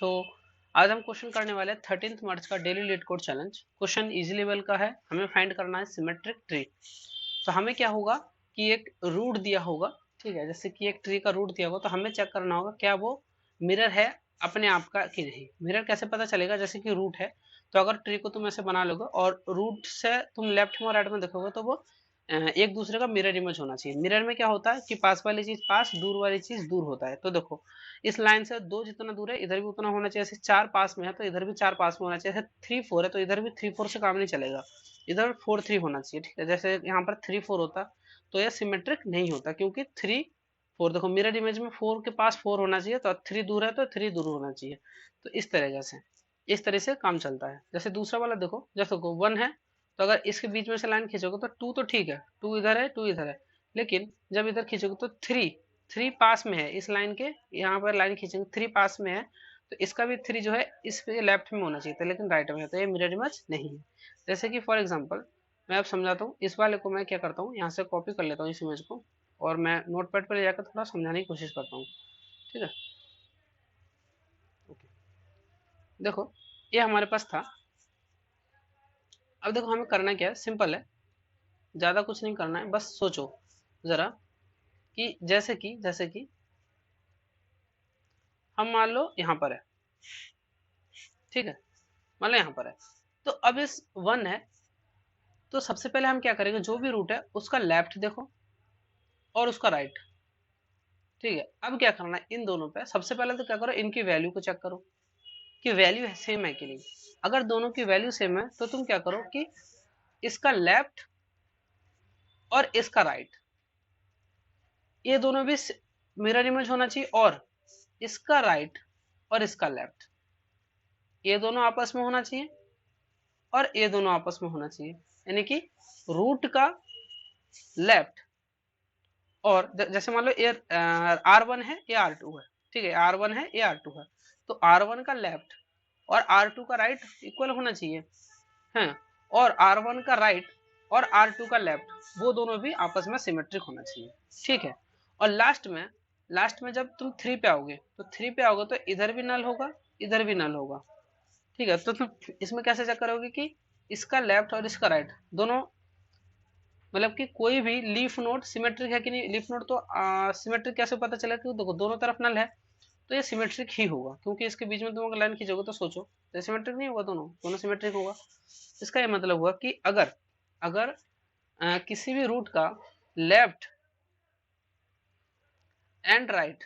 सो आज हम क्वेश्चन करने वाले हैं 13 मार्च का daily leet code challenge. Question easy level का है, हमें फाइंड करना है सिमेट्रिक ट्री। तो हमें क्या होगा कि एक रूट दिया होगा, ठीक है, जैसे कि एक ट्री का रूट दिया होगा तो हमें चेक करना होगा क्या वो मिरर है अपने आप का कि नहीं। मिरर कैसे पता चलेगा, जैसे कि रूट है तो अगर ट्री को तुम ऐसे बना लोगे और रूट से तुम लेफ्ट में और राइट में देखोगे तो वो एक दूसरे का मिरर इमेज होना चाहिए। मिरर में क्या होता है कि पास वाली चीज पास, दूर वाली चीज दूर होता है। तो देखो इस लाइन से 2 जितना दूर है इधर भी उतना होना चाहिए। जैसे 4 पास में है तो इधर भी 4 पास में होना चाहिए। जैसे 3 4 है तो इधर भी 3 4 से काम नहीं चलेगा, इधर 4 3 होना चाहिए, ठीक है। जैसे यहाँ पर 3 4 होता तो यह सिमेट्रिक नहीं होता, क्योंकि 3 4 देखो मिरर इमेज में 4 के पास 4 होना चाहिए, तो 3 दूर है तो 3 दूर होना चाहिए। तो इस तरह से काम चलता है। जैसे दूसरा वाला देखो, जैसे 1 है तो अगर इसके बीच में से लाइन खींचोगे तो 2 तो ठीक है, 2 इधर है 2 इधर है, लेकिन जब इधर खींचोगे तो 3 पास में है। इस लाइन के यहाँ पर लाइन खींचेंगे 3 पास में है तो इसका भी 3 जो है इस पे लेफ्ट में होना चाहिए था, लेकिन राइट में है, तो ये मिरर इमेज नहीं है। जैसे कि फॉर एग्जांपल मैं अब समझाता हूँ। इस वाले को मैं क्या करता हूँ, यहाँ से कॉपी कर लेता हूँ इस इमेज को और मैं नोटपैड पर ले जाकर थोड़ा समझाने की कोशिश करता हूँ, ठीक है। ओके, देखो ये हमारे पास था। अब देखो हमें करना क्या है, सिंपल है, ज्यादा कुछ नहीं करना है। बस सोचो जरा कि जैसे कि हम मान लो यहाँ पर है, ठीक है, मान लो यहाँ पर है। तो अब इस 1 है तो सबसे पहले हम क्या करेंगे, जो भी रूट है उसका लेफ्ट देखो और उसका राइट, ठीक है। अब क्या करना है, इन दोनों पे सबसे पहले तो क्या करो, इनकी वैल्यू को चेक करो कि वैल्यू सेम है कि नहीं। अगर दोनों की वैल्यू सेम है तो तुम क्या करो कि इसका लेफ्ट और इसका राइट ये दोनों भी मिरर इमेज होना चाहिए, और इसका राइट और इसका लेफ्ट ये दोनों आपस में होना चाहिए, और ये दोनों आपस में होना चाहिए। यानी कि रूट का लेफ्ट और जैसे मान लो ये R1 है ये R2 है, ठीक है, R1 है ये R2 है, तो R1 का लेफ्ट और R2 का राइट इक्वल होना चाहिए है, और R1 का राइट और R2 का लेफ्ट वो दोनों भी आपस में सिमेट्रिक होना चाहिए, ठीक है। और लास्ट में जब तुम 3 पे आओगे तो इधर भी नल होगा इधर भी नल होगा, ठीक है। तो तुम इसमें कैसे चेक करोगे कि इसका लेफ्ट और इसका राइट दोनों, मतलब कि कोई भी लीफ नोड सिमेट्रिक है कि नहीं। लीफ नोड तो सिमेट्रिक कैसे पता चला, कि देखो दोनों तरफ नल है तो ये सिमेट्रिक ही होगा, क्योंकि इसके बीच में तुम अगर लाइन खींचोगे तो सोचो तो सिमेट्रिक नहीं होगा, दोनों दोनों सिमेट्रिक होगा। इसका ये मतलब हुआ कि अगर अगर किसी भी रूट का लेफ्ट एंड राइट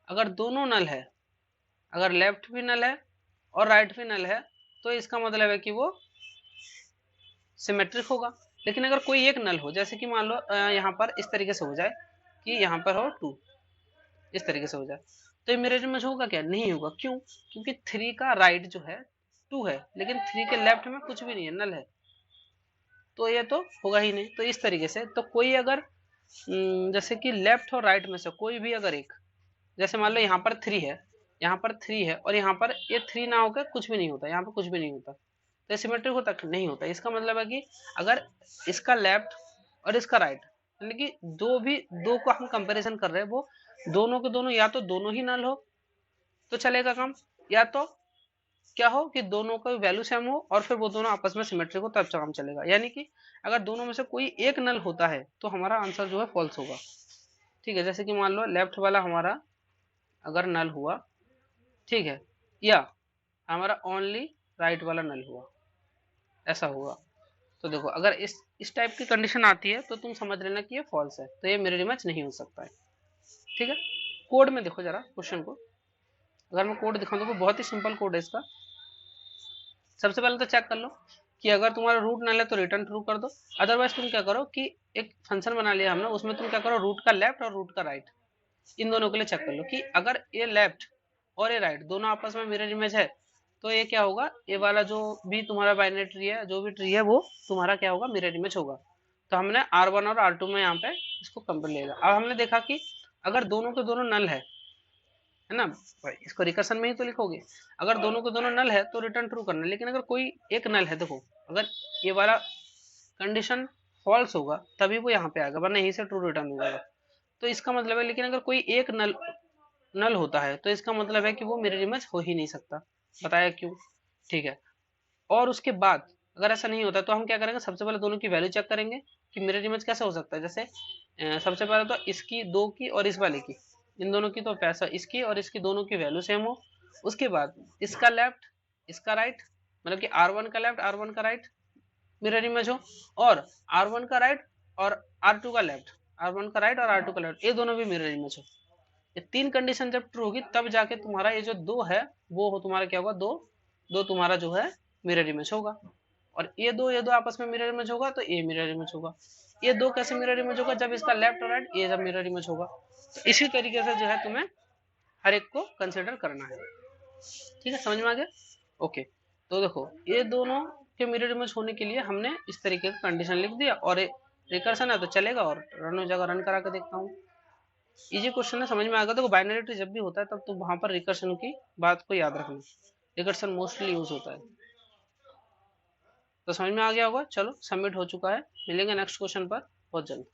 अगर दोनों नल है, अगर लेफ्ट भी नल है और राइट भी नल है, तो इसका मतलब है कि वो सिमेट्रिक होगा। लेकिन अगर कोई एक नल हो, जैसे कि मान लो यहाँ पर इस तरीके से हो जाए कि यहाँ पर हो 2, इस तरीके से हो जाए, तो ये मिरर इमेज होगा क्या, नहीं होगा। क्यों, क्योंकि 3 का राइट जो है 2 है, लेकिन 3 के लेफ्ट में कुछ भी नहीं है, नल है, तो ये तो होगा ही नहीं। तो इस तरीके से तो कोई अगर जैसे कि लेफ्ट और राइट में से कोई भी अगर एक, जैसे मान लो यहाँ पर 3 है, यहाँ पर 3 है और यहाँ पर ये 3 ना होकर कुछ भी नहीं होता, यहाँ पर कुछ भी नहीं होता, तो सिमेट्रिक होता नहीं होता। इसका मतलब है कि अगर इसका लेफ्ट और इसका राइट, यानी कि दो को हम कंपैरिजन कर रहे हैं, वो दोनों के दोनों या तो दोनों ही नल हो तो चलेगा काम, या तो क्या हो कि दोनों का वैल्यू सेम हो और फिर वो दोनों आपस में सिमेट्रिक हो, तब काम चलेगा। यानी कि अगर दोनों में से कोई एक नल होता है तो हमारा आंसर जो है फॉल्स होगा, ठीक है। जैसे कि मान लो लेफ्ट वाला हमारा अगर नल हुआ, ठीक है, या हमारा ओनली राइट वाला नल हुआ, ऐसा हुआ, तो देखो अगर इस टाइप की कंडीशन आती है तो तुम समझ लेना कि ये फॉल्स है, तो ये मिरर इमेज नहीं हो सकता है, ठीक है। कोड में देखो जरा क्वेश्चन को, अगर मैं कोड दिखाऊं तो बहुत ही सिंपल कोड है इसका। सबसे पहले तो चेक कर लो कि अगर तुम्हारा रूट नल है तो रिटर्न ट्रू कर दो। अदरवाइज तुम क्या करो कि एक फंक्शन बना लिया हमने, उसमें तुम क्या करो, रूट का लेफ्ट और रूट का राइट इन दोनों के लिए चेक कर लो कि अगर ये लेफ्ट और ये राइट दोनों आपस में मिरर इमेज है तो ये क्या होगा, ये वाला जो भी तुम्हारा बाइनरी ट्री है, जो भी ट्री है वो तुम्हारा क्या होगा, मिरर इमेज होगा। तो हमने R1 और R2 में यहाँ पे इसको कंपेयर लिया। अब हमने देखा कि अगर दोनों के दोनों नल है ना, इसको रिकर्सन में ही तो लिखोगे, अगर दोनों के दोनों नल है तो रिटर्न ट्रू करना। लेकिन अगर कोई एक नल है, देखो अगर ये वाला कंडीशन फॉल्स होगा तभी वो यहाँ पे आएगा, वरना यहीं से ट्रू रिटर्न होगा। तो इसका मतलब है, लेकिन अगर कोई एक नल नल होता है, तो इसका मतलब है कि वो मिरर इमेज हो ही नहीं सकता। बताया क्यों? ठीक है। और उसके बाद अगर ऐसा नहीं होता तो हम क्या करेंगे, सबसे पहले दोनों की वैल्यू चेक करेंगे कि मिरर इमेज कैसे हो सकता है। जैसे सबसे पहले तो इसकी दो की और इस वाले की, इन दोनों की तो पैसा इसकी और इसकी दोनों की वैल्यू सेम हो। उसके बाद इसका लेफ्ट इसका राइट, मतलब कि R1 का लेफ्ट R1 का राइट मिरर इमेज हो, और R1 का राइट और R2 का लेफ्ट, R1 का राइट और R2 का लेफ्ट, ये दोनों भी मिरर इमेज हो। ये तीन कंडीशन जब ट्रू होगी तब जाके तुम्हारा ये जो दो है वो हो तुम्हारा क्या होगा, दो दो तुम्हारा जो है मिरर इमेज होगा। और ये दो आपस में मिरर इमेज होगा तो ये मिरर इमेज होगा। ये दो कैसे मिरर इमेज होगा, जब इसका लेफ्ट और राइट ये जब मिरर इमेज होगा। तो इसी तरीके से जो है तुम्हें हर एक को कंसिडर करना है। ठीक है, समझ में आ गया? ओके। तो देखो ये दोनों के मिरर इमेज होने के लिए हमने इस तरीके का कंडीशन लिख दिया, और रिकर्शन है तो चलेगा, और रन हो जाएगा। रन करा के देखता हूँ। इजी क्वेश्चन है, समझ में आ गया। देखो बाइनरी ट्री जब भी होता है तब तो वहां पर रिकर्शन की बात को याद रखना, रिकर्शन मोस्टली यूज होता है। तो समझ में आ गया होगा। चलो सबमिट हो चुका है, मिलेंगे नेक्स्ट क्वेश्चन पर बहुत जल्द।